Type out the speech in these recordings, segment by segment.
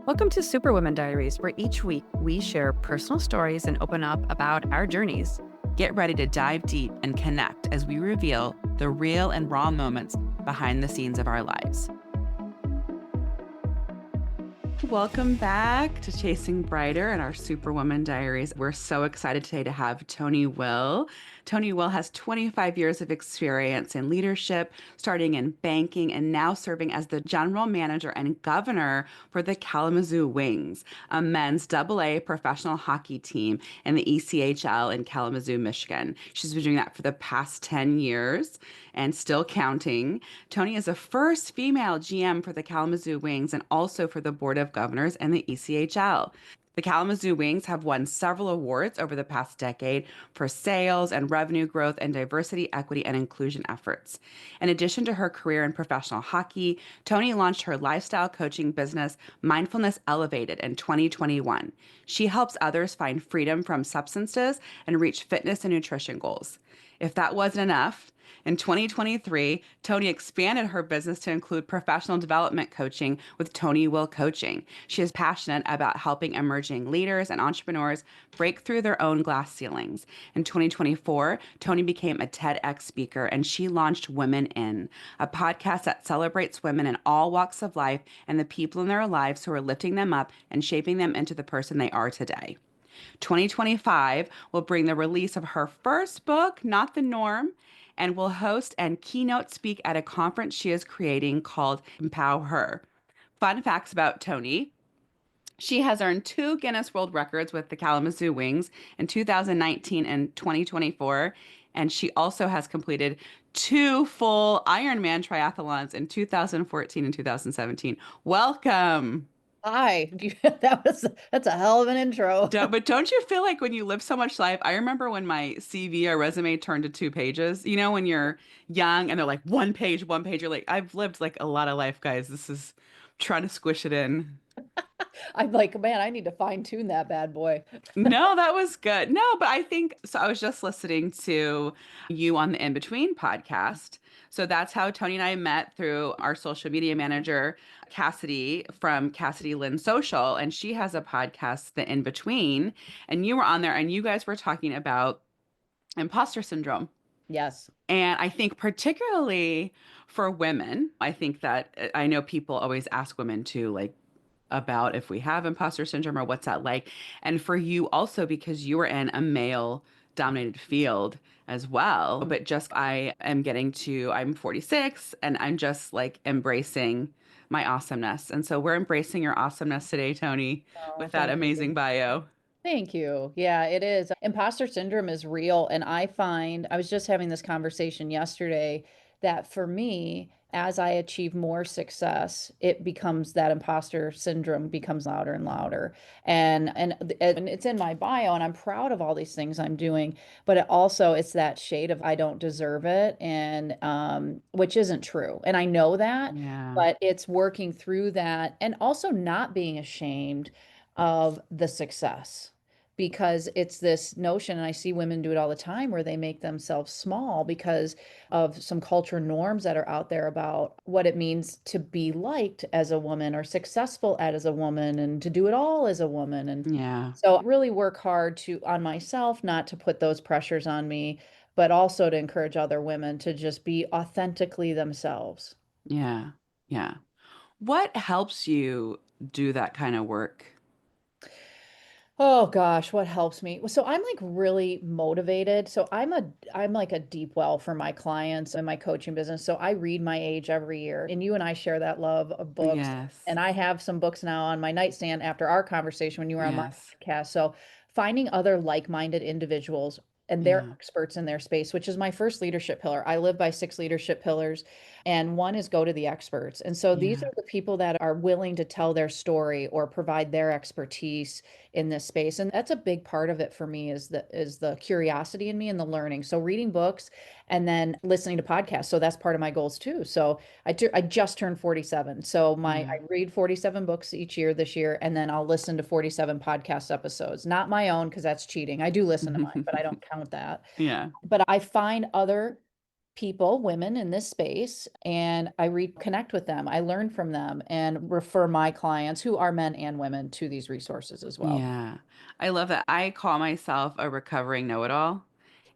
Welcome to Superwoman Diaries, where each week we share personal stories and open up about our journeys. Get ready to dive deep and connect as we reveal the real and raw moments behind the scenes of our lives. Welcome back to Chasing Brighter and our Superwoman Diaries. We're so excited today to have Toni Will. Toni Will has 25 years of experience in leadership, starting in banking and now serving as the general manager and governor for the Kalamazoo Wings, a men's AA professional hockey team in the ECHL in Kalamazoo, Michigan. She's been doing that for the past 10 years and still counting. Toni is the first female GM for the Kalamazoo Wings and also for the Board of Governors and the ECHL. The Kalamazoo Wings have won several awards over the past decade for sales and revenue growth and diversity, equity, and inclusion efforts. In addition to her career in professional hockey, Toni launched her lifestyle coaching business, Mindfulness Elevated, in 2021. She helps others find freedom from substances and reach fitness and nutrition goals. If that wasn't enough, in 2023, Toni expanded her business to include professional development coaching with Toni Will Coaching. She is passionate about helping emerging leaders and entrepreneurs break through their own glass ceilings. In 2024, Toni became a TEDx speaker and she launched Women In, a podcast that celebrates women in all walks of life and the people in their lives who are lifting them up and shaping them into the person they are today. 2025 will bring the release of her first book, Not the Norm, and will host and keynote speak at a conference she is creating called Empow-her. Fun facts about Toni. She has earned 2 Guinness World Records with the Kalamazoo Wings in 2019 and 2024. And she also has completed 2 full Ironman triathlons in 2014 and 2017. Welcome. Hi, that's a hell of an intro. But don't you feel like when you live so much life? I remember when my CV or resume turned to 2 pages. You know, when you're young and they're like 1 page, 1 page. You're like, I've lived like a lot of life, guys. This is trying to squish it in. I'm like, man, I need to fine tune that bad boy. No, that was good. No, but I think so. I was just listening to you on the In Between podcast. So that's how Toni and I met through our social media manager, Cassidy from Cassidy Lynn Social. And she has a podcast, The In Between. And you were on there and you guys were talking about imposter syndrome. Yes. And I think, particularly for women, I think that I know people always ask women to like, about if we have imposter syndrome or what's that like. And for you also, because you were in a male dominated field as well. But just I'm 46 and I'm just like embracing my awesomeness. And so we're embracing your awesomeness today, Toni, Oh, with that thank amazing you. bio. Thank you. Yeah, it is. Imposter syndrome is real. And I find, I was just having this conversation yesterday that for me, as I achieve more success, it becomes that imposter syndrome becomes louder and louder. And it's in my bio, and I'm proud of all these things I'm doing. But it's that shade of I don't deserve it, and which isn't true. And I know that, Yeah. but it's working through that and also not being ashamed of the success because it's this notion, and I see women do it all the time, where they make themselves small because of some culture norms that are out there about what it means to be liked as a woman or successful as a woman and to do it all as a woman. And Yeah. so I really work hard to on myself not to put those pressures on me, but also to encourage other women to just be authentically themselves. Yeah. Yeah. What helps you do that kind of work? Oh gosh, what helps me? So I'm like really motivated. I'm like a deep well for my clients and my coaching business. So I read my age every year. And you and I share that love of books. Yes. And I have some books now on my nightstand after our conversation when you were on my Yes. podcast. So finding other like-minded individuals and they're Yeah. experts in their space, which is my first leadership pillar. I live by 6 leadership pillars, and one is go to the experts. And so these Yeah. are the people that are willing to tell their story or provide their expertise in this space. And that's a big part of it for me is the curiosity in me and the learning. So reading books and then listening to podcasts. So that's part of my goals too. So I just turned 47. So I Yeah. read 47 books each year this year, and then I'll listen to 47 podcast episodes. Not my own because that's cheating. I do listen to mine, but I don't count that. Yeah. But I find other people, women in this space, and I reconnect with them. I learn from them and refer my clients, who are men and women, to these resources as well. Yeah. I love that. I call myself a recovering know-it-all.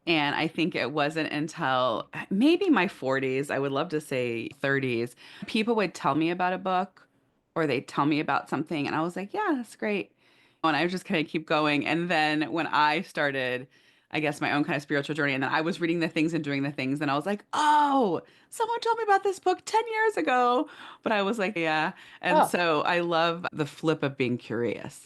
And I think it wasn't until maybe my 40s, I would love to say 30s, people would tell me about a book or they'd tell me about something. And I was like, yeah, that's great. And I was just kind of keep going. And then when I started, I guess, my own kind of spiritual journey, and then I was reading the things and doing the things, and I was like, oh, someone told me about this book 10 years ago. But I was like, yeah. And Oh, so I love the flip of being curious.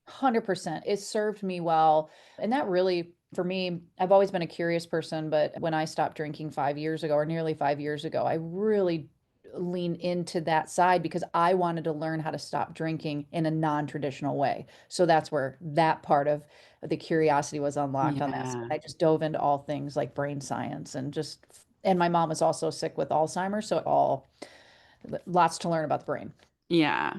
100%. It served me well. And that really, for me, I've always been a curious person, but when I stopped drinking 5 years ago, or nearly 5 years ago, I really leaned into that side because I wanted to learn how to stop drinking in a non-traditional way. So that's where that part of the curiosity was unlocked on that side. Yeah. I just dove into all things like brain science and my mom was also sick with Alzheimer's, so all lots to learn about the brain. Yeah.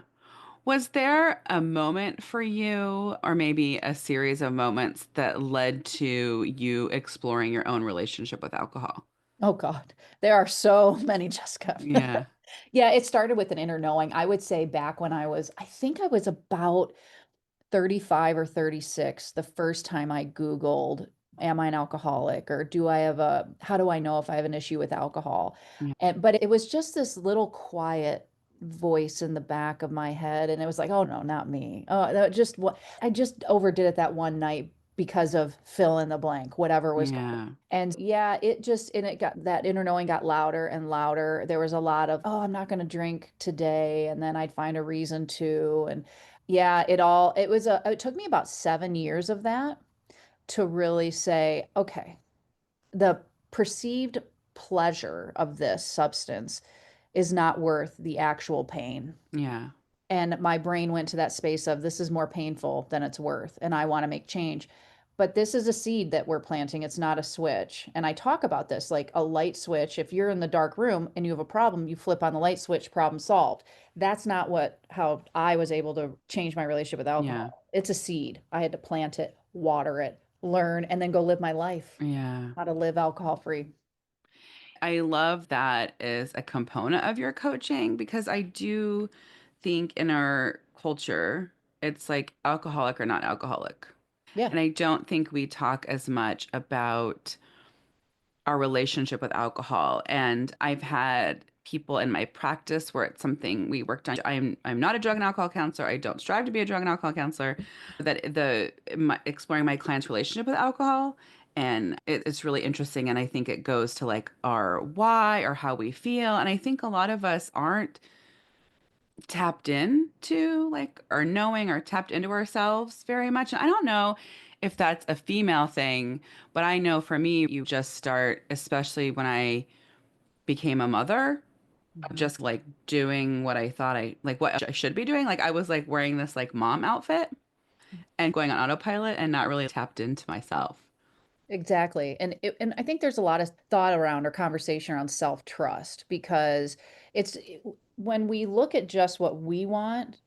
Was there a moment for you, or maybe a series of moments that led to you exploring your own relationship with alcohol? Oh God, there are so many, Jessica. Yeah. Yeah, it started with an inner knowing. I would say back when I think I was about 35 or 36, the first time I Googled, am I an alcoholic? Or how do I know if I have an issue with alcohol? Yeah. But it was just this little quiet voice in the back of my head. And it was like, oh no, not me. Oh, that just what I just overdid it that one night because of fill in the blank, whatever was going on. Yeah. And yeah, it got that inner knowing got louder and louder. There was a lot of, oh, I'm not going to drink today. And then I'd find a reason to. And yeah, it took me about 7 years of that to really say, okay, the perceived pleasure of this substance is not worth the actual pain. Yeah. And my brain went to that space of this is more painful than it's worth, and I want to make change. But this is a seed that we're planting. It's not a switch. And I talk about this like a light switch. If you're in the dark room and you have a problem, you flip on the light switch, problem solved. That's not how I was able to change my relationship with Yeah. alcohol. It's a seed. I had to plant it, water it, learn, and then go live my life, Yeah. how to live alcohol free. I love that as a component of your coaching because I do think in our culture, it's like alcoholic or not alcoholic. Yeah. And I don't think we talk as much about our relationship with alcohol. And I've had people in my practice where it's something we worked on. I'm not a drug and alcohol counselor. I don't strive to be a drug and alcohol counselor. That exploring my client's relationship with alcohol, and it's really interesting. And I think it goes to like our why or how we feel. And I think a lot of us aren't tapped into like or knowing or tapped into ourselves very much. And I don't know if that's a female thing, but I know for me, you just start, especially when I became a mother, Mhm. just like doing what I thought what I should be doing. Like I was like wearing this like mom outfit and going on autopilot and not really tapped into myself. Exactly. And I think there's a lot of thought around or conversation around self-trust because when we look at just what we want,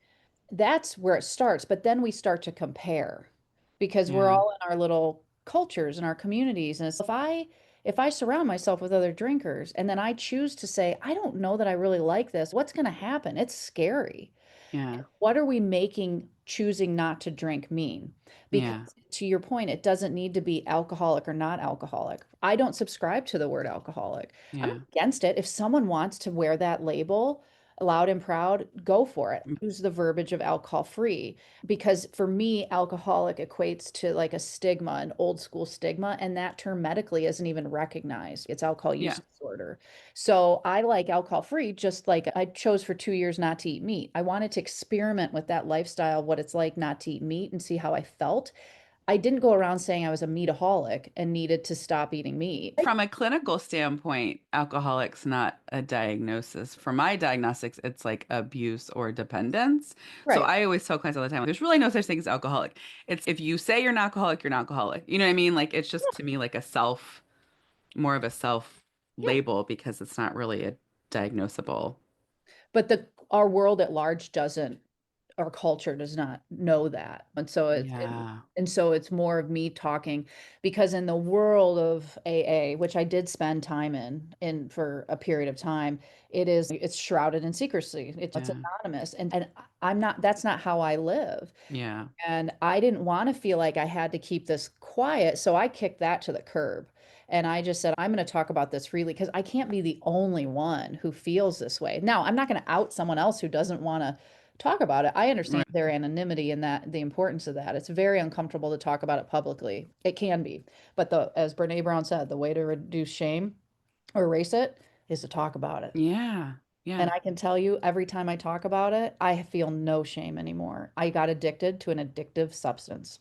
that's where it starts. But then we start to compare because we're Yeah. all in our little cultures and our communities. And it's, if I surround myself with other drinkers and then I choose to say, I don't know that I really like this, what's going to happen? It's scary. Yeah. What are we making choosing not to drink mean? Because Yeah. to your point, it doesn't need to be alcoholic or not alcoholic. I don't subscribe to the word alcoholic. I'm not Yeah. against it. If someone wants to wear that label loud and proud, go for it. Mm. Use the verbiage of alcohol free. Because for me, alcoholic equates to like a stigma, an old school stigma, and that term medically isn't even recognized. It's alcohol use Yeah. disorder. So I like alcohol free, just like I chose for 2 years not to eat meat. I wanted to experiment with that lifestyle, what it's like not to eat meat and see how I felt. I didn't go around saying I was a meataholic and needed to stop eating meat. From a clinical standpoint, alcoholic's not a diagnosis. For my diagnostics, it's like abuse or dependence. So Right. I always tell clients all the time, there's really no such thing as alcoholic. It's if you say you're an alcoholic, you're an alcoholic. You know what I mean? Like it's just to me like more of a self Yeah. label because it's not really a diagnosable. But our world at large doesn't our culture does not know that. Yeah. And so it's more of me talking because in the world of AA, which I did spend time in for a period of time, it's shrouded in secrecy. It's Yeah. anonymous. And I'm not that's not how I live. Yeah. And I didn't want to feel like I had to keep this quiet. So I kicked that to the curb. And I just said, I'm going to talk about this freely because I can't be the only one who feels this way. Now, I'm not going to out someone else who doesn't want to talk about it. I understand Right. their anonymity and that the importance of that. It's very uncomfortable to talk about it publicly. It can be. But as Brene Brown said, the way to reduce shame or erase it is to talk about it. Yeah. And Yeah. I can tell you, every time I talk about it, I feel no shame anymore. I got addicted to an addictive substance.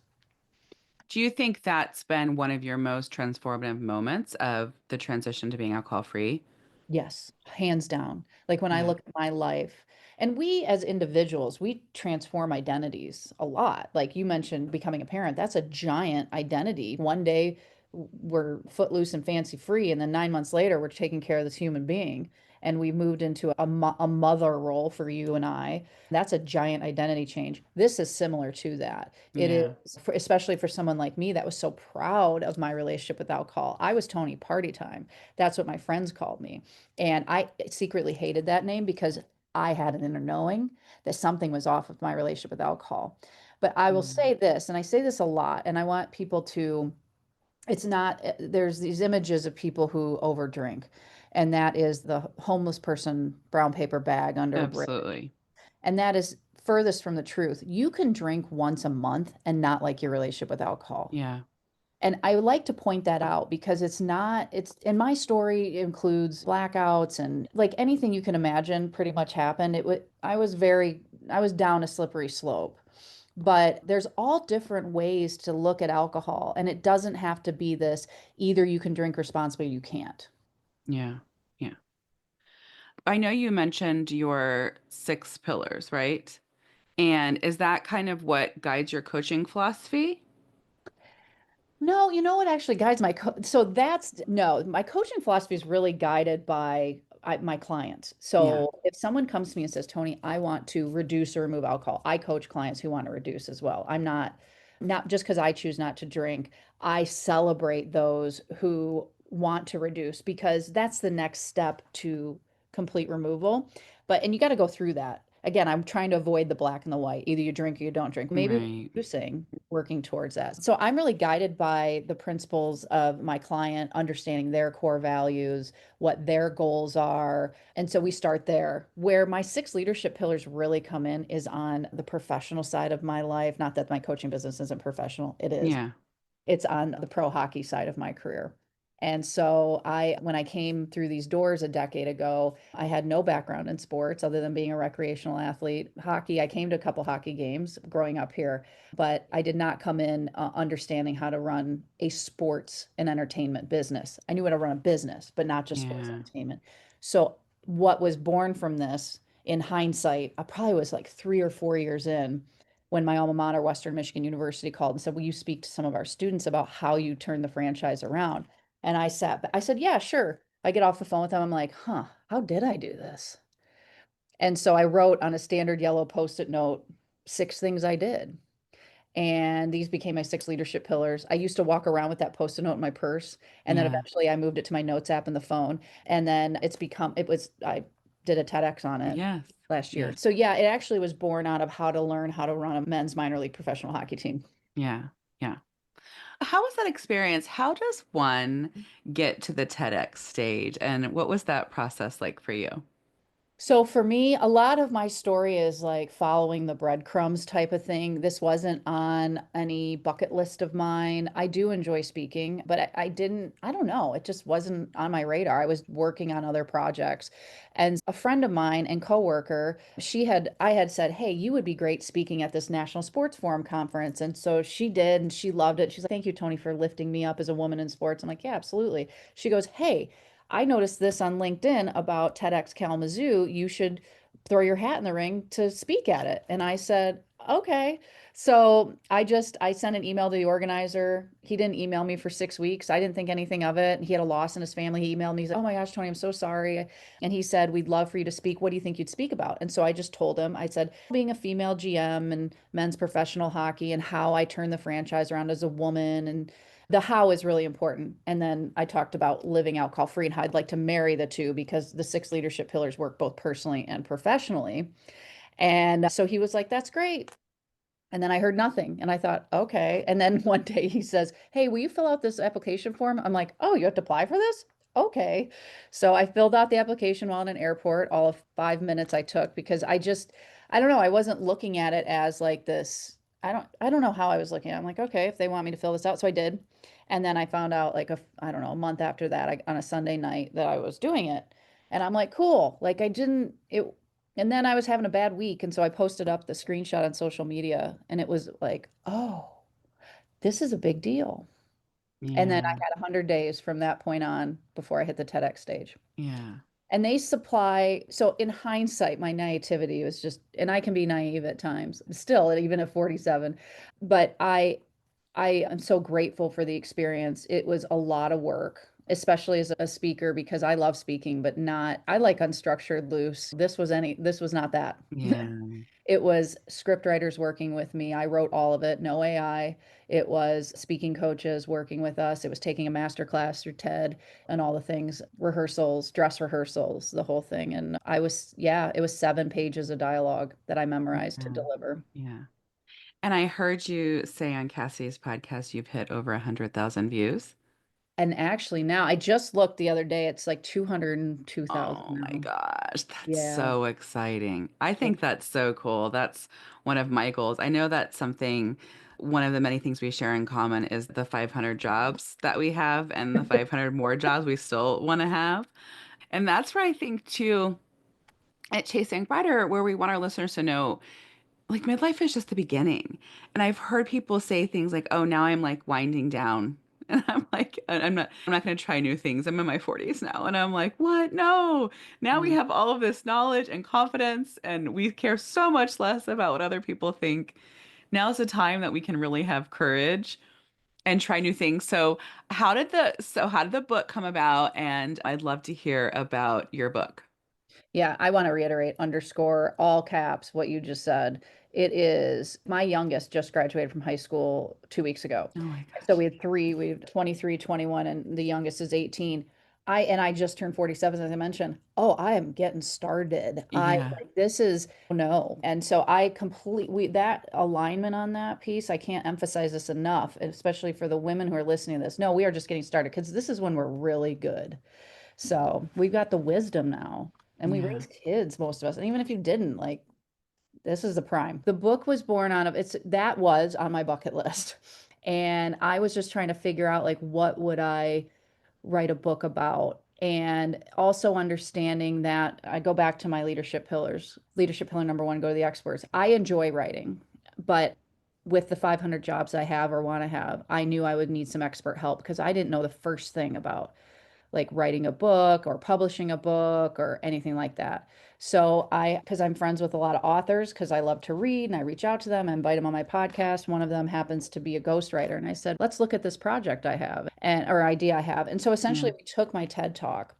Do you think that's been one of your most transformative moments of the transition to being alcohol free? Yes, hands down. Like when I Yeah. look at my life, and we as individuals, we transform identities a lot. Like you mentioned, becoming a parent, that's a giant identity. One day we're footloose and fancy free, and then 9 months later, we're taking care of this human being. And we moved into a mother role for you and I. That's a giant identity change. This is similar to that. It Yeah. is, especially for someone like me that was so proud of my relationship with alcohol. I was Tony Party Time. That's what my friends called me. And I secretly hated that name because I had an inner knowing that something was off with my relationship with alcohol. But I will Mm. say this, and I say this a lot, and I want people to, it's not, there's these images of people who overdrink, and that is the homeless person, brown paper bag under a bridge. Absolutely. And that is furthest from the truth. You can drink once a month and not like your relationship with alcohol. Yeah. And I would like to point that out because it's not, it's, and my story includes blackouts and like anything you can imagine pretty much happened. I was down a slippery slope. But there's all different ways to look at alcohol, and it doesn't have to be this either you can drink responsibly or you can't. Yeah. Yeah. I know you mentioned your 6 pillars, right? And is that kind of what guides your coaching philosophy? No, you know what actually guides my so that's no, my coaching philosophy is really guided by my clients. Yeah. So if someone comes to me and says, Tony, I want to reduce or remove alcohol, I coach clients who want to reduce as well. I'm not just because I choose not to drink, I celebrate those who want to reduce because that's the next step to complete removal. But and you got to go through that. Again, I'm trying to avoid the black and the white. Either you drink or you don't drink. Maybe Right. reducing, working towards that. So I'm really guided by the principles of my client, understanding their core values, what their goals are. And so we start there. Where my 6 leadership pillars really come in is on the professional side of my life. Not that my coaching business isn't professional, it is. Yeah. It's on the pro hockey side of my career. And so when I came through these doors a decade ago, I had no background in sports other than being a recreational athlete. Hockey, I came to a couple hockey games growing up here, but I did not come in understanding how to run a sports and entertainment business. I knew how to run a business, but not just sports and Yeah. entertainment. So what was born from this in hindsight, I probably was like 3 or 4 years in when my alma mater, Western Michigan University, called and said, will you speak to some of our students about how you turn the franchise around? And I said, yeah, sure. I get off the phone with them. I'm like, huh, how did I do this? And so I wrote on a standard yellow Post-it note 6 things I did. And these became my 6 leadership pillars. I used to walk around with that Post-it note in my purse. And then Yeah. eventually I moved it to my notes app in the phone. And then I did a TEDx on it Yes. last year. Yes. So yeah, it actually was born out of how to learn how to run a men's minor league professional hockey team. Yeah. Yeah. How was that experience? How does one get to the TEDx stage? And what was that process like for you? So for me, a lot of my story is like following the breadcrumbs type of thing. This wasn't on any bucket list of mine. I do enjoy speaking, but I didn't, I don't know, it just wasn't on my radar. I was working on other projects. And a friend of mine and coworker, I had said, hey, you would be great speaking at this National Sports Forum conference. And so she did, and she loved it. She's like, thank you, Tony, for lifting me up as a woman in sports. I'm like, yeah, absolutely. She goes, hey, I noticed this on LinkedIn about TEDx Kalamazoo. You should throw your hat in the ring to speak at it. And I said, Okay. So I sent an email to the organizer. He didn't email me for 6 weeks. I didn't think anything of it. He had a loss in his family. He emailed me. He's like, "Oh my gosh, Tony, I'm so sorry." And he said, "We'd love for you to speak. What do you think you'd speak about?" And so I just told him, I said, being a female GM and men's professional hockey and how I turned the franchise around as a woman, and the how is really important. And then I talked about living alcohol free and how I'd like to marry the two because the six leadership pillars work both personally and professionally. And so he was like, "That's great." And then I heard nothing. And I thought, okay. And then one day he says, "Hey, will you fill out this application form?" I'm like, "Oh, you have to apply for this?" Okay. So I filled out the application while in an airport, all of 5 minutes I took because I don't know, I wasn't looking at it as like this. I don't know how I was looking at it. I'm like, okay, if they want me to fill this out. So I did. And then I found out like I don't know, a month after that, on a Sunday night that I was doing it. And I'm like, cool. Like I didn't, it, and then I was having a bad week, and so I posted up the screenshot on social media, and it was like, oh, this is a big deal. And then I Yeah. had 100 days from that point on before I hit the TEDx stage. Yeah. And they supply, so in hindsight, my naivety was just, and I can be naive at times, still, even at 47, but I am so grateful for the experience. It was a lot of work, especially as a speaker, because I love speaking, but not, I like unstructured, loose. This was not that. Yeah. It was script writers working with me. I wrote all of it, no AI. It was speaking coaches working with us. It was taking a master class through TED and all the things, rehearsals, dress rehearsals, the whole thing. And yeah, it was 7 pages of dialogue that I memorized to Yeah. deliver. Yeah. And I heard you say on Cassie's podcast you've hit over 100,000 views. And actually, now I just looked the other day, it's like 202,000 Oh my now. gosh, that's Yeah. so exciting. I think that's so cool. That's one of my goals. I know that's something, one of the many things we share in common is the 500 jobs that we have and the 500 more jobs we still want to have. And that's where I think too, at Chasing Brighter, where we want our listeners to know like midlife is just the beginning. And I've heard people say things like, "Oh, now I'm like winding down." And I'm like, I'm not going to try new things. I'm in my 40s now." And I'm like, "What? No. Now we Yeah. have all of this knowledge and confidence and we care so much less about what other people think. Now's the time that we can really have courage and try new things." So, how did the book come about? And I'd love to hear about your book. Yeah, I want to reiterate, underscore, all caps, what you just said. It is my youngest just graduated from high school 2 weeks ago. Oh my So gosh. we have 23, 21, and the youngest is 18. I just turned 47, as I mentioned. Oh, I am getting started. I Yeah. like this is no. And so I completely that alignment on that piece, I can't emphasize this enough, especially for the women who are listening to this. No, we are just getting started because this is when we're really good. So we've got the wisdom now, and we Yeah. raise kids, most of us. And even if you didn't, like, this is the prime. The book was born out of it's that was on my bucket list. And I was just trying to figure out, like, what would I write a book about? And also understanding that I go back to my leadership pillars. Leadership pillar number one, go to the experts. I enjoy writing, but with the 500 jobs I have or want to have, I knew I would need some expert help because I didn't know the first thing about like writing a book or publishing a book or anything like that. So because I'm friends with a lot of authors, because I love to read and I reach out to them, I invite them on my podcast. One of them happens to be a ghostwriter. And I said, let's look at this project I have and or idea I have. And so Yeah. essentially we took my TED talk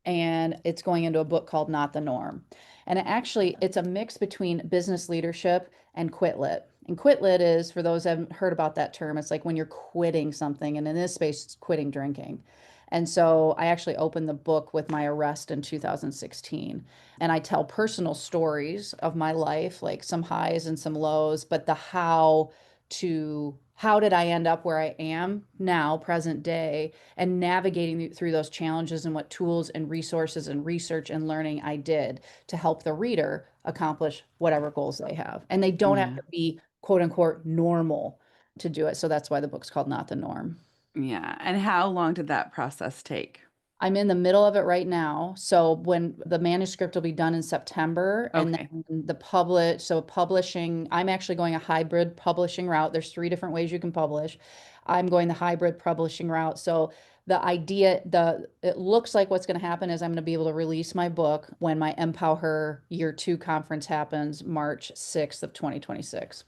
and it's going into a book called Not the Norm. And it's a mix between business leadership and quit lit. And quit lit is, for those who haven't heard about that term, it's like when you're quitting something. And in this space, it's quitting drinking. And so I actually opened the book with my arrest in 2016. And I tell personal stories of my life, like some highs and some lows, but the how did I end up where I am now, present day, and navigating through those challenges and what tools and resources and research and learning I did to help the reader accomplish whatever goals they have. And they don't have Yeah. to be quote unquote normal to do it. So that's why the book's called Not the Norm. Yeah. And how long did that process take? I'm in the middle of it right now. So when the manuscript will be done in September and Okay. then publishing, I'm actually going a hybrid publishing route. There's three different ways you can publish. I'm going the hybrid publishing route. So the idea, it looks like what's going to happen is I'm going to be able to release my book when my Empow-her year 2 conference happens, March 6th of 2026.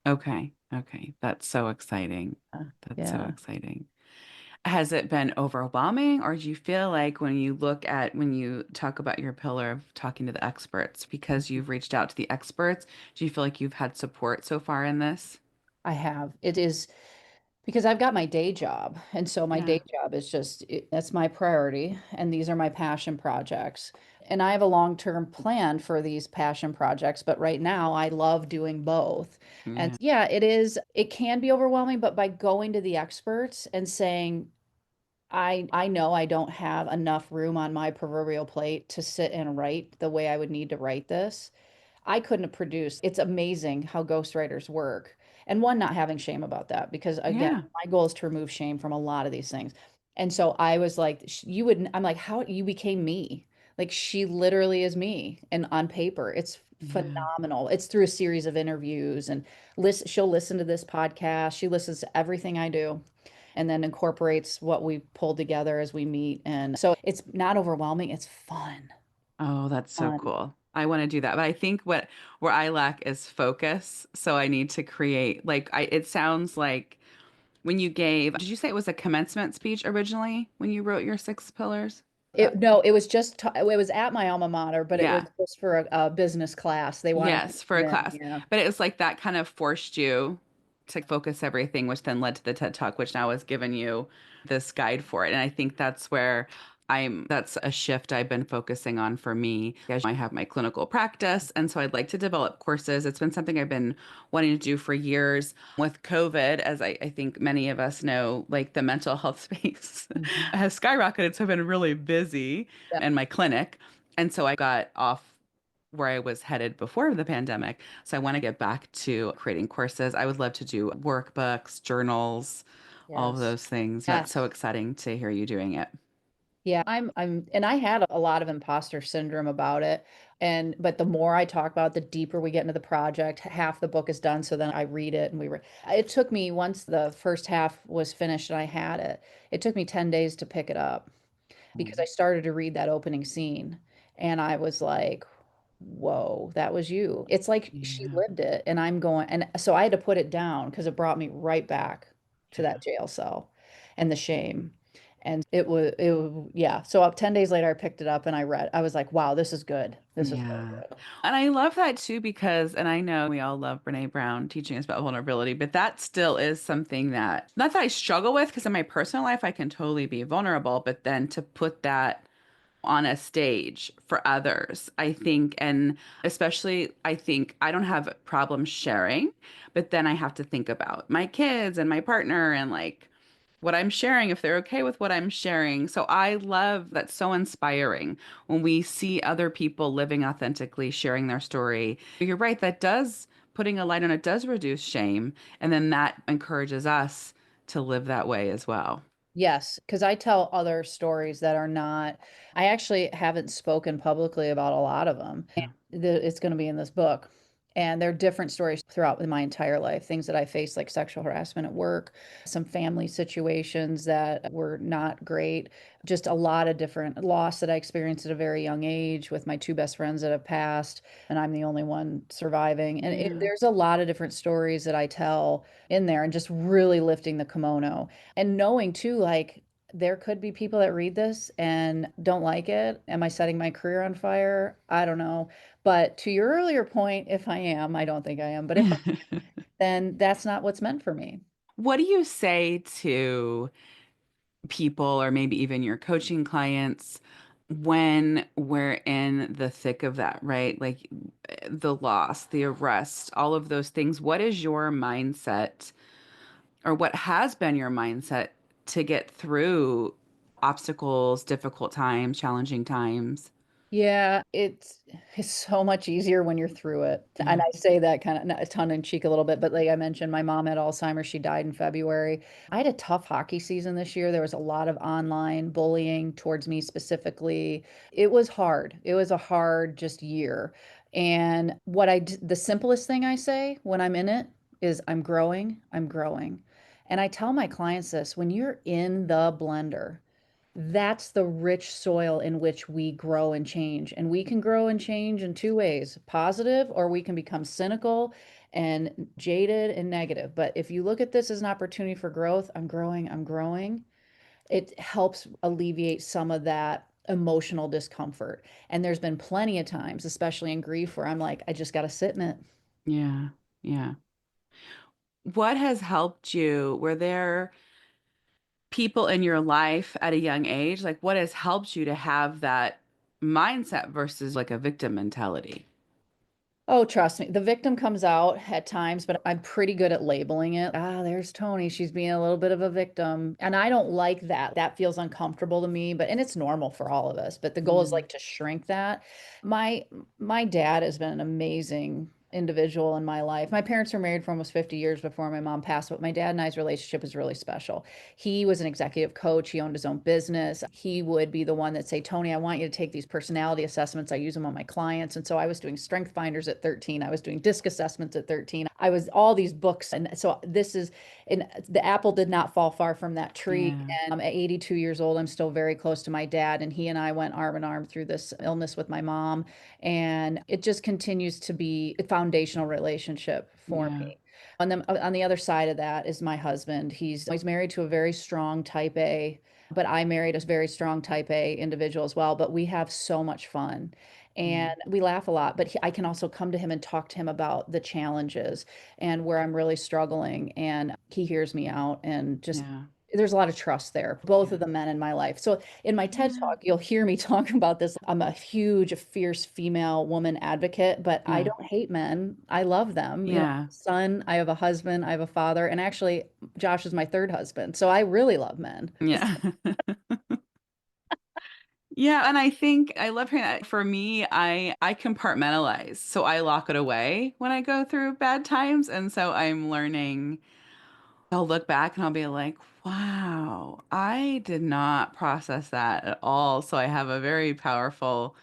Okay. Okay. That's so exciting. That's so Yeah. exciting. Has it been overwhelming, or do you feel like when you talk about your pillar of talking to the experts, because you've reached out to the experts, do you feel like you've had support so far in this? I have. It is because I've got my day job. And so my Yeah. day job is that's my priority. And these are my passion projects. And I have a long-term plan for these passion projects. But right now, I love doing both. And Yeah. yeah, it can be overwhelming. But by going to the experts and saying, I know I don't have enough room on my proverbial plate to sit and write the way I would need to write this. I couldn't have produced. It's amazing how ghostwriters work. And one, not having shame about that, because again, Yeah. my goal is to remove shame from a lot of these things. And so I was like, you would, I'm like, how you became me? Like she literally is me. And on paper, it's Yeah. phenomenal. It's through a series of interviews and she'll listen to this podcast. She listens to everything I do and then incorporates what we pulled together as we meet. And so it's not overwhelming. It's fun. Oh, that's so Fun. cool. I want to do that. But I think where I lack is focus. So I need to create like it sounds like when you gave, did you say it was a commencement speech originally when you wrote your six pillars? No, it was it was at my alma mater, but it was Yeah. just for a business class. They wanted me to Yes, for come a in. class. Yeah. But it was like that kind of forced you to focus everything, which then led to the TED Talk, which now has given you this guide for it. And I think that's where that's a shift I've been focusing on for me. As I have my clinical practice. And so I'd like to develop courses. It's been something I've been wanting to do for years. With COVID, as I think many of us know, like the mental health space Mhm. has skyrocketed. So I've been really busy Yeah. in my clinic. And so I got off where I was headed before the pandemic. So I want to get back to creating courses. I would love to do workbooks, journals, all of Yes. those things. That's so Yes. exciting to hear you doing it. Yeah, and I had a lot of imposter syndrome about it. But the more I talk about it, the deeper we get into the project, half the book is done. So then I read it and it took me, once the first half was finished and I had it, it took me 10 days to pick it up because I started to read that opening scene and I was like, whoa, that was you. It's like she Yeah. lived it and I'm going, and so I had to put it down because it brought me right back to Yeah. that jail cell and the shame. And yeah. So up 10 days later, I picked it up and I was like, wow, this is good. This is really Yeah. good. And I love that too because, and I know we all love Brene Brown teaching us about vulnerability, but that still is something that, not that I struggle with, because in my personal life, I can totally be vulnerable, but then to put that on a stage for others, I think, and especially, I think I don't have problems sharing, but then I have to think about my kids and my partner and like what I'm sharing, if they're okay with what I'm sharing. So I love that's so inspiring when we see other people living authentically, sharing their story. You're right, that does, putting a light on it does reduce shame. And then that encourages us to live that way as well. Yes, because I tell other stories that are not, I actually haven't spoken publicly about a lot of them. Yeah. It's going to be in this book. And there are different stories throughout my entire life, things that I faced, like sexual harassment at work, some family situations that were not great, just a lot of different loss that I experienced at a very young age with my two best friends that have passed, and I'm the only one surviving. And Yeah. there's a lot of different stories that I tell in there and just really lifting the kimono and knowing too, like, there could be people that read this and don't like it. Am I setting my career on fire? I don't know. But to your earlier point, if I am, I don't think I am, but if then that's not what's meant for me. What do you say to people or maybe even your coaching clients when we're in the thick of that, right? Like the loss, the arrest, all of those things. What is your mindset or what has been your mindset to get through obstacles, difficult times, challenging times? Yeah, it's so much easier when you're through it. And Yeah. I say that kind of tongue in cheek a little bit, but like I mentioned, my mom had Alzheimer's. She died in February. I had a tough hockey season this year. There was a lot of online bullying towards me specifically. It was hard. It was a hard just year. And the simplest thing I say when I'm in it is I'm growing, I'm growing. And I tell my clients this, when you're in the blender, that's the rich soil in which we grow and change. And we can grow and change in two ways, positive, or we can become cynical and jaded and negative. But if you look at this as an opportunity for growth, I'm growing, it helps alleviate some of that emotional discomfort. And there's been plenty of times, especially in grief, where I'm like, I just got to sit in it. Yeah. Yeah. What has helped you? Were there people in your life at a young age? Like, what has helped you to have that mindset versus like a victim mentality? Oh, trust me, the victim comes out at times, but I'm pretty good at labeling it. Ah, there's Toni. She's being a little bit of a victim. And I don't like that. That feels uncomfortable to me, but and it's normal for all of us. But the goal is Yeah. like to shrink that. My my dad has been an amazing individual in my life. My parents were married for almost 50 years before my mom passed, but my dad and I's relationship is really special. He was an executive coach. He owned his own business. He would be the one that say, Toni, I want you to take these personality assessments. I use them on my clients. And so I was doing strength finders at 13. I was doing disc assessments at 13. I was all these books. And so this is, and the apple did not fall far from that tree. Yeah. And at 82 years old, I'm still very close to my dad. And he and I went arm in arm through this illness with my mom. And it just continues to be a foundational relationship for Yeah. me. On the other side of that is my husband. He's married to a very strong type A, but I married a very strong type A individual as well. But we have so much fun Yeah. and we laugh a lot. But I can also come to him and talk to him about the challenges and where I'm really struggling. And he hears me out and just Yeah. there's a lot of trust there, both of Yeah. the men in my life. So in my TED Yeah. talk, you'll hear me talk about this. I'm a huge, fierce female woman advocate, but I Yeah. don't hate men. I love them. You know, Yeah. son, I have a husband, I have a father, and actually Josh is my third husband. So I really love men. Yeah. Yeah, and I think I love hearing that. For me, I compartmentalize. So I lock it away when I go through bad times. And so I'm learning, I'll look back and I'll be like, wow, I did not process that at all. So I have a very powerful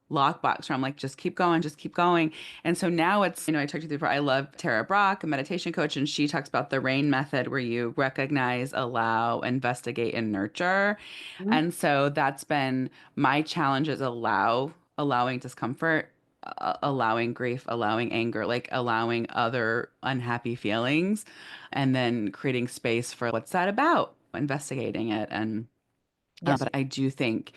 lockbox where I'm like, just keep going, just keep going. And so now it's, I talked to you before, I love Tara Brach, a meditation coach, and she talks about the RAIN method where you recognize, allow, investigate, and nurture. Mhm. And so that's been my challenge is allowing discomfort, allowing grief, allowing anger, like allowing other unhappy feelings, and then creating space for what's that about, investigating it. And Yes. but I do think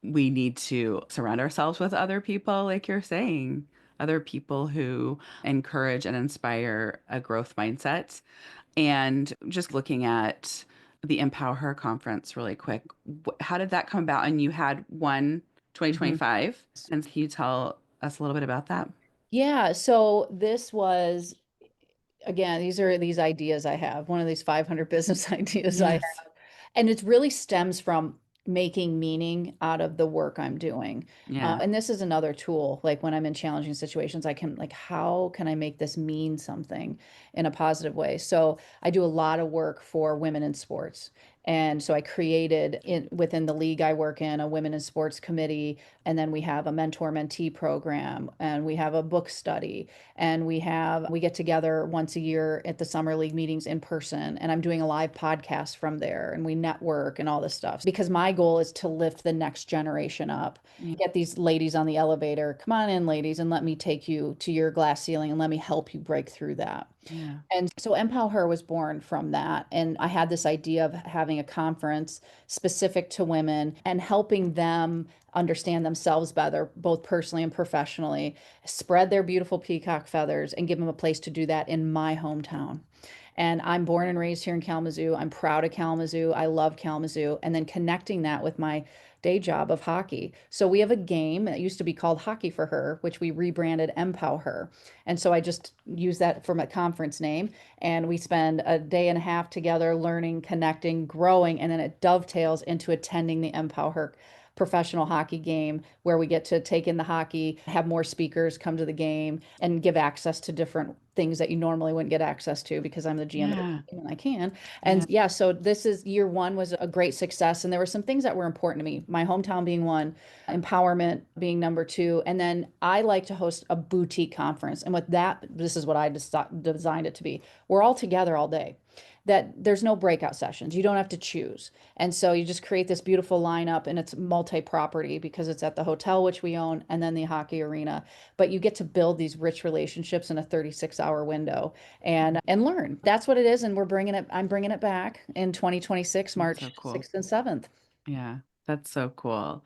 we need to surround ourselves with other people, like you're saying, other people who encourage and inspire a growth mindset. And just looking at the Empow-her conference really quick, how did that come about? And you had one Mhm. 2025. And can you tell us a little bit about that? Yeah. So this was, again, these are these ideas I have, one of these 500 business ideas I Yes. have. And it really stems from making meaning out of the work I'm doing. Yeah. And this is another tool. Like when I'm in challenging situations, I can, like, how can I make this mean something in a positive way? So I do a lot of work for women in sports. And so I created within the league I work in a women in sports committee. And then we have a mentor mentee program and we have a book study and we get together once a year at the summer league meetings in person and I'm doing a live podcast from there and we network and all this stuff because my goal is to lift the next generation up, Yeah. get these ladies on the elevator, come on in ladies, and let me take you to your glass ceiling and let me help you break through that. Yeah. And so Empow-her was born from that. And I had this idea of having a conference specific to women and helping them understand themselves better, both personally and professionally, spread their beautiful peacock feathers, and give them a place to do that in my hometown. And I'm born and raised here in Kalamazoo. I'm proud of Kalamazoo. I love Kalamazoo. And then connecting that with my day job of hockey. So we have a game that used to be called Hockey for Her, which we rebranded Empow-her. And so I just use that for my conference name. And we spend a day and a half together learning, connecting, growing, and then it dovetails into attending the Empow-her professional hockey game where we get to take in the hockey, have more speakers come to the game, and give access to different things that you normally wouldn't get access to because I'm the GM of the Yeah. team and I can. And Yeah. yeah, so this is year one was a great success. And there were some things that were important to me, my hometown being one, empowerment being number two. And then I like to host a boutique conference. And with that, this is what I designed it to be. We're all together all day. that there's no breakout sessions. You don't have to choose. And so you just create this beautiful lineup, and it's multi-property because it's at the hotel, which we own, and then the hockey arena. But you get to build these rich relationships in a 36-hour window and learn. That's what it is. And I'm bringing it back in 2026, That's so March cool. 6th and 7th. Yeah, that's so cool.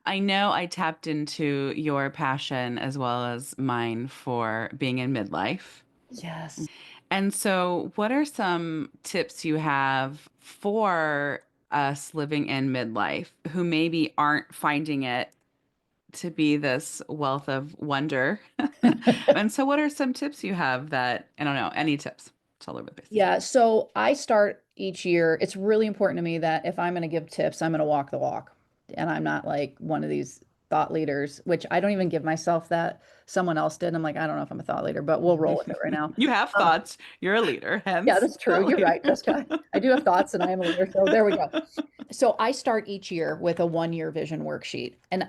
I know I tapped into your passion as well as mine for being in midlife. Yes. And so, what are some tips you have for us living in midlife who maybe aren't finding it to be this wealth of wonder? And so, what are some tips you have that, I don't know, any tips? It's all over the place. Yeah, so I start each year. It's really important to me that if I'm going to give tips, I'm going to walk the walk. And I'm not like one of these thought leaders, which I don't even give myself that. Someone else did. I'm like, I don't know if I'm a thought leader, but we'll roll with it right now. You have Um, thoughts. You're a leader, yeah, hence that's true. thought You're leader. right, Jessica. I do have thoughts and I am a leader. So there we go. So I start each year with a 1 year vision worksheet. And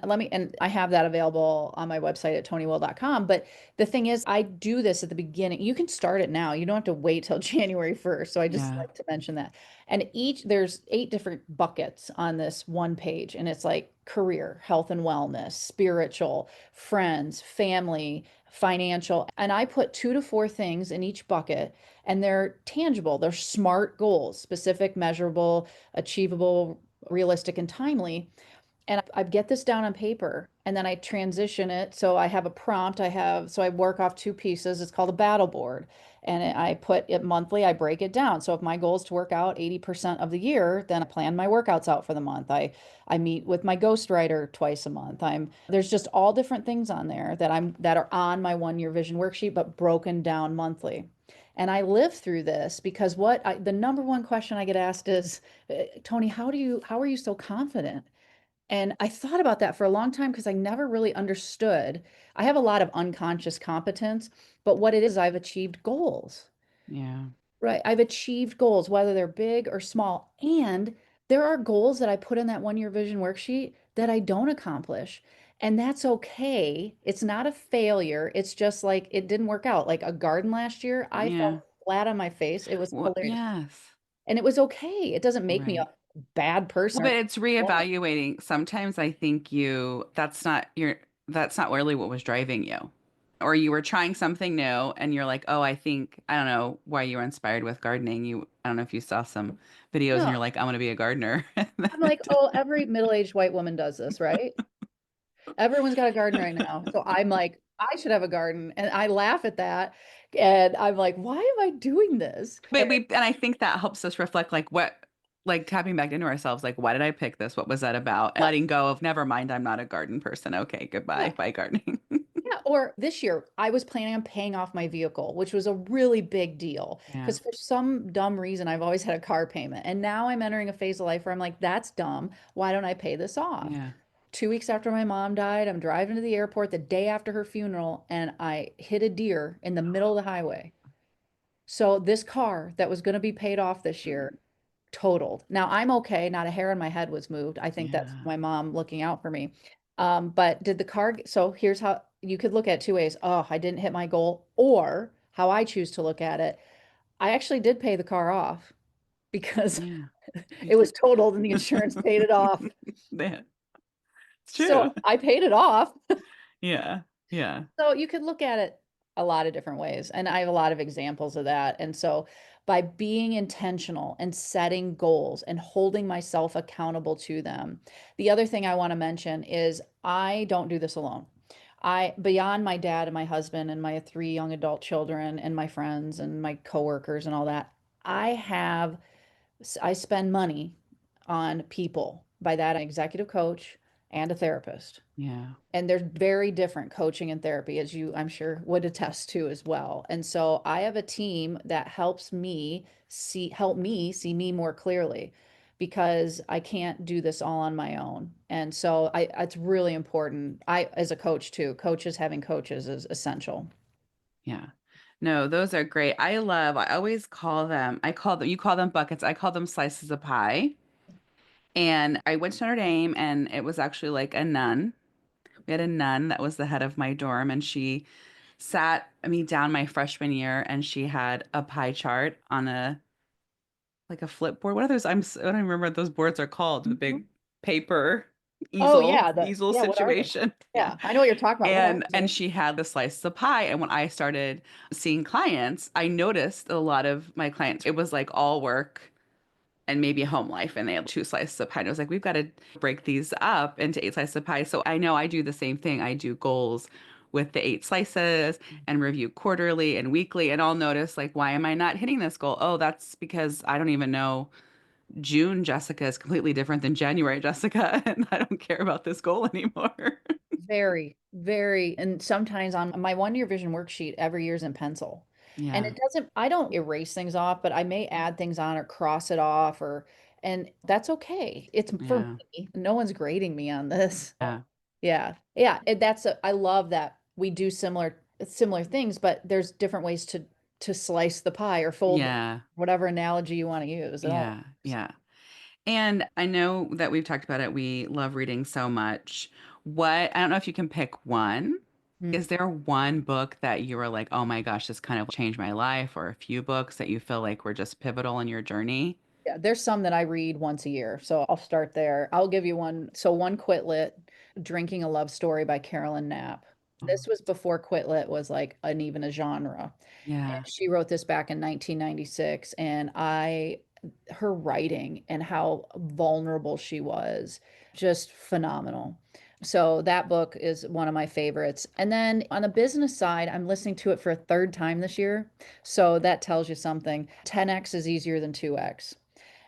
I have that available on my website at tonywill.com. But the thing is, I do this at the beginning. You can start it now. You don't have to wait till January 1st. So I just Yeah, like to mention that. And there's 8 different buckets on this one page. And it's like career, health and wellness, spiritual, friends, family, financial. And I put 2 to 4 things in each bucket, and they're tangible. They're SMART goals, specific, measurable, achievable, realistic, and timely. And I get this down on paper and then I transition it. So I have a prompt. So I work off 2 pieces. It's called a battle board. And I put it monthly, I break it down. So if my goal is to work out 80% of the year, then I plan my workouts out for the month. I meet with my ghostwriter twice a month. There's just all different things on there that are on my 1 year vision worksheet, but broken down monthly. And I live through this because the number one question I get asked is, Toni, how are you so confident? And I thought about that for a long time because I never really understood. I have a lot of unconscious competence, but what it is, I've achieved goals, yeah, right? I've achieved goals, whether they're big or small. And there are goals that I put in that 1 year vision worksheet that I don't accomplish. And that's okay. It's not a failure. It's just like it didn't work out. Like a garden last year, I yeah. fell flat on my face. It was Well, hilarious. yes, And it was okay. It doesn't make me a right. bad Well, person but or it's wrong. reevaluating. Sometimes I think that's not really what was driving you. Or you were trying something new and you're like, oh, I don't know why you were inspired with gardening. I don't know if you saw some videos and No. you're like, I want to be a gardener. I'm like, oh, every middle-aged white woman does this, right? Everyone's got a garden right now. So I'm like, I should have a garden. And I laugh at that. And I'm like, why am I doing this? And I think that helps us reflect like tapping back into ourselves, like, why did I pick this? What was that about? And letting go of never mind, I'm not a garden person. Okay, Yeah. goodbye. Bye gardening. Yeah. Or this year, I was planning on paying off my vehicle, which was a really big deal. Yeah. Because for some dumb reason, I've always had a car payment. And now I'm entering a phase of life where I'm like, that's dumb. Why don't I pay this off? Yeah. 2 weeks after my mom died, I'm driving to the airport the day after her funeral, and I hit a deer in the middle of the highway. So this car that was going to be paid off this year totaled. Now I'm okay. Not a hair on my head was moved. I think that's Yeah. my mom looking out for me. But did the car, so here's how you could look at it 2 ways. Oh, I didn't hit my goal. Or how I choose to look at it. I actually did pay the car off because Yeah. You it was did. totaled and the insurance paid it off. Yeah. It's So true. I paid it off. Yeah. Yeah. So you could look at it a lot of different ways. And I have a lot of examples of that. And so by being intentional and setting goals and holding myself accountable to them. The other thing I want to mention is I don't do this alone. Beyond my dad and my husband and my 3 young adult children and my friends and my coworkers and all that, I have, I spend money on people. By that, an executive coach and a therapist, Yeah. and they're very different, coaching and therapy, as you I'm sure would attest to as well. And so I have a team that help me see me more clearly, because I can't do this all on my own. And so it's really important. I as a coach too, coaches having coaches is essential. Yeah. No, those are great. I always you call them buckets. I call them slices of pie. And I went to Notre Dame and it was actually like a nun. We had a nun that was the head of my dorm and she sat me down my freshman year and she had a pie chart on a like a flip board. What are those? I don't even remember what those boards are called. The Mhm. big paper Oh easel, yeah, easel what are they? situation. Yeah. Yeah, I know what you're talking about. What are And they? she had the slice of pie. And when I started seeing clients, I noticed a lot of my clients, it was like all work and maybe a home life, and they had two slices of pie. And I was like, we've got to break these up into eight slices of pie. So I know I do the same thing. I do goals with the eight slices and review quarterly and weekly. And I'll notice, like, why am I not hitting this goal? Oh, that's because I don't even know. June Jessica is completely different than January Jessica, and I don't care about this goal anymore. Very, very. And sometimes on my 1 year vision worksheet, every year's in pencil. And Yeah. it doesn't, I don't erase things off, but I may add things on or cross it off and that's okay. It's for Yeah. me. No one's grading me on this. Yeah. Yeah. Yeah. I love that we do similar things, but there's different ways to slice the pie or fold Yeah. whatever analogy you want to use. It all Yeah. Yeah. And I know that we've talked about it. We love reading so much. I don't know if you can pick one. Mm. Is there one book that you were like, oh my gosh, this kind of changed my life, or a few books that you feel like were just pivotal in your journey? Yeah, there's some that I read once a year. So I'll start there. I'll give you one. So one Quit Lit, Drinking a Love Story by Carolyn Knapp. Oh, This was before Quit Lit was like an even a genre. And yeah. she wrote this back in 1996 and her writing and how vulnerable she was, just phenomenal. So that book is one of my favorites. And then on the business side, I'm listening to it for a third time this year. So that tells you something. 10x is easier than 2x.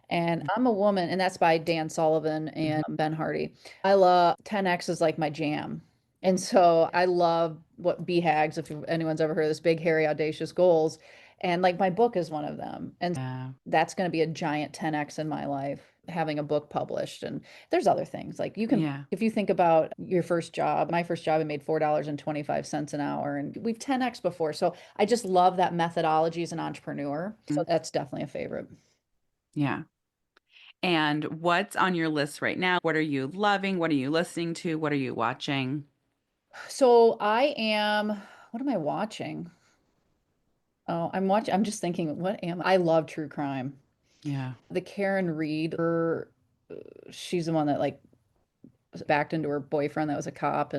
And I'm a woman, and that's by Dan Sullivan and Ben Hardy. I love 10X is like my jam. And so I love what BHAGs, if anyone's ever heard of this, big, hairy, audacious goals. And like my book is one of them. And Yeah. that's going to be a giant 10X in my life, having a book published. And there's other things like Yeah. if you think about your first job, my first job, I made $4.25 an hour, and we've 10X before. So I just love that methodology as an entrepreneur. So Mm, that's definitely a favorite. yeah. And what's on your list right now? What are you loving? What are you listening to? What are you watching? So what am I watching? Oh, I'm just thinking, I love true crime. Yeah. The Karen Reed, she's the one that like backed into her boyfriend that was a cop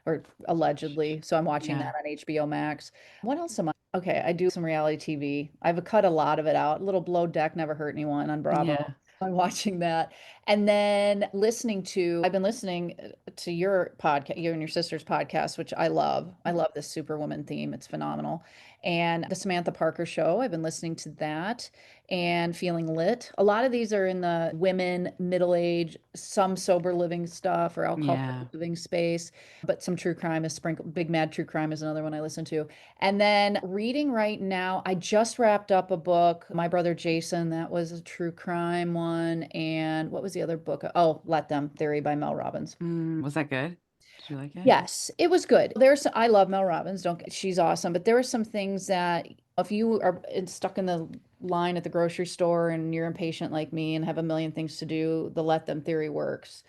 or allegedly. So I'm watching Yeah. that on HBO Max. What else am I? Okay, I do some reality TV. I've cut a lot of it out. Little Below Deck Never Hurt Anyone on Yeah. Bravo. I'm watching that. And then I've been listening to your podcast, you and your sister's podcast, which I love. I love this Superwoman theme. It's phenomenal. And the Samantha Parker show, I've been listening to that and Feeling Lit. A lot of these are in the women, middle age, some sober living stuff or alcohol Yeah. living space, but some true crime is sprinkled. Big Mad True Crime is another one I listen to. And then reading right now, I just wrapped up a book, My Brother Jason, that was a true crime one. And what was the other book? Oh, Let Them Theory by Mel Robbins. Was that good? Did you like it? Yes, it was good. I love Mel Robbins. Don't she's awesome, but there are some things that if you are stuck in the line at the grocery store and you're impatient like me and have a million things to do, the let them theory works.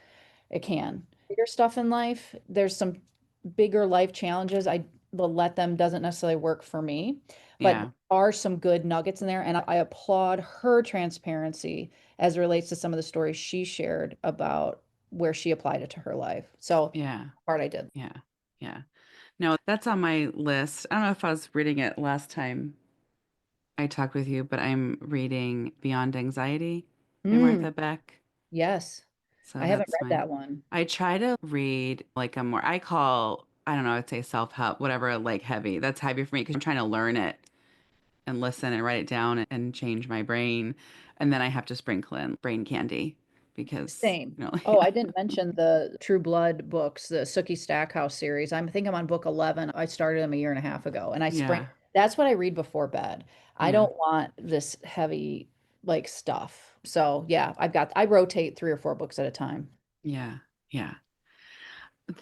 It can. Bigger stuff in life, there's some bigger life challenges. The let them doesn't necessarily work for me, but there Yeah. are some good nuggets in there, and I applaud her transparency as it relates to some of the stories she shared about where she applied it to her life. So Yeah. part I did. Yeah. Yeah. No, that's on my list. I don't know if I was reading it last time I talked with you, but I'm reading Beyond Anxiety by Mm, Martha Beck. yes. So I haven't that's read my, that one. I try to read like a more, I don't know, I'd say self-help, whatever, like heavy. That's heavy for me because I'm trying to learn it and listen and write it down and change my brain. And then I have to sprinkle in brain candy because, Same. Oh, yeah, I didn't mention the True Blood books, the Sookie Stackhouse series. I think I'm on book 11. I started them a year and a half ago, and yeah, that's what I read before bed. I yeah, don't want this heavy like stuff. So, yeah, I rotate 3 or 4 books at a time. yeah, yeah.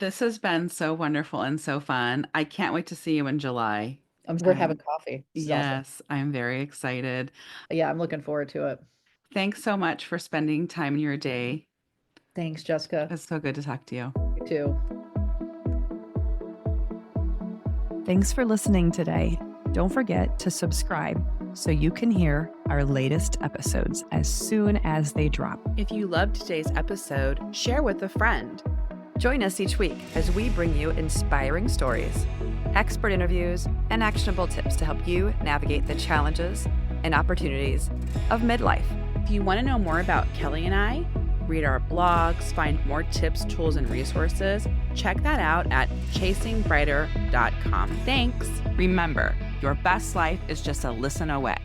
This has been so wonderful and so fun. I can't wait to see you in July. We're having I'm, coffee. This is awesome. yes, I'm very excited. Yeah, I'm looking forward to it. Thanks so much for spending time in your day. Thanks, Jessica. It's so good to talk to you. You too. Thanks for listening today. Don't forget to subscribe so you can hear our latest episodes as soon as they drop. If you loved today's episode, share with a friend. Join us each week as we bring you inspiring stories, expert interviews, and actionable tips to help you navigate the challenges and opportunities of midlife. If you want to know more about Kelly and I, read our blogs, find more tips, tools, and resources, check that out at chasingbrighter.com. Thanks. Remember, your best life is just a listen away.